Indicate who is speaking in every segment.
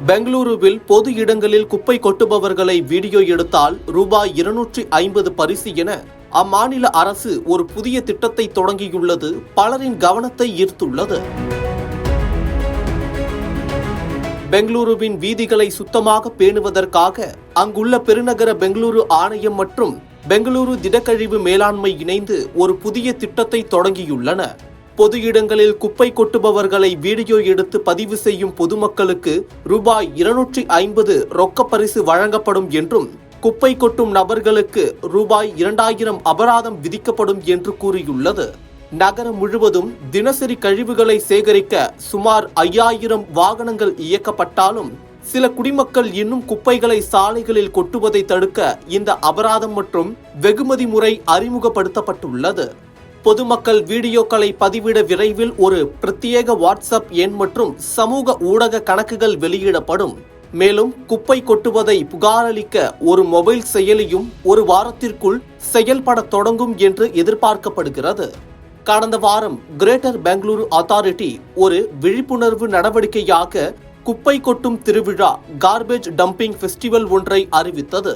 Speaker 1: பெங்களூருவில் பொது இடங்களில் குப்பை கொட்டுபவர்களை வீடியோ எடுத்தால் ரூபாய் 250 பரிசு என அம்மாநில அரசு ஒரு புதிய திட்டத்தை தொடங்கியுள்ளது பலரின் கவனத்தை ஈர்த்துள்ளது. பெங்களூருவின் வீதிகளை சுத்தமாக பேணுவதற்காக அங்குள்ள பெருநகர பெங்களூரு ஆணையம் மற்றும் பெங்களூரு திடக்கழிவு மேலாண்மை இணைந்து ஒரு புதிய திட்டத்தை தொடங்கியுள்ளன. பொது இடங்களில் குப்பை கொட்டுபவர்களை வீடியோ எடுத்து பதிவு செய்யும் பொதுமக்களுக்கு ரூபாய் 250 ரொக்க பரிசு வழங்கப்படும் என்றும் குப்பை கொட்டும் நபர்களுக்கு ரூபாய் 2000 அபராதம் விதிக்கப்படும் என்று கூறியுள்ளது. நகரம் முழுவதும் தினசரி கழிவுகளை சேகரிக்க சுமார் 5000 வாகனங்கள் இயக்கப்பட்டாலும் சில குடிமக்கள் இன்னும் குப்பைகளை சாலைகளில் கொட்டுவதை தடுக்க இந்த அபராதம் மற்றும் வெகுமதி முறை அறிமுகப்படுத்தப்பட்டுள்ளது. பொதுமக்கள் வீடியோக்களை பதிவிட விரைவில் ஒரு பிரத்யேக வாட்ஸ்அப் எண் மற்றும் சமூக ஊடக கணக்குகள் வெளியிடப்படும். மேலும் குப்பை கொட்டுவதை புகாரளிக்க ஒரு மொபைல் செயலியும் ஒரு வாரத்திற்குள் செயல்பட தொடங்கும் என்று எதிர்பார்க்கப்படுகிறது. கடந்த வாரம் கிரேட்டர் பெங்களூரு அத்தாரிட்டி ஒரு விழிப்புணர்வு நடவடிக்கையாக குப்பை கொட்டும் திருவிழா கார்பேஜ் டம்பிங் ஃபெஸ்டிவல் ஒன்றை அறிவித்தது.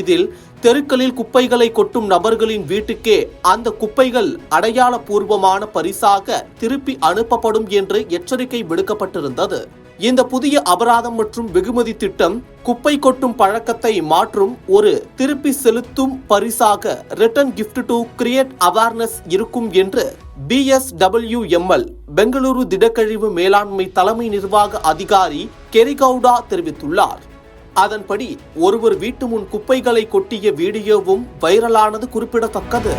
Speaker 1: இதில் தெருக்களில் குப்பைகளை கொட்டும் நபர்களின் வீட்டுக்கே அந்த குப்பைகள் அடையாளபூர்வமான பரிசாக திருப்பி அனுப்பப்படும் என்று எச்சரிக்கை விடுக்கப்பட்டிருந்தது. இந்த புதிய அபராதம் மற்றும் வெகுமதி திட்டம் குப்பை கொட்டும் பழக்கத்தை மாற்றும் ஒரு திருப்பி செலுத்தும் பரிசாக return gift to create awareness இருக்கும் என்று BSWML பெங்களூரு திடக்கழிவு மேலாண்மை தலைமை நிர்வாக அதிகாரி கெரிகவுடா தெரிவித்துள்ளார். அதன்படி ஒருவர் வீட்டு முன் குப்பைகளை கொட்டிய வீடியோவும் வைரலானது குறிப்பிடத்தக்கது.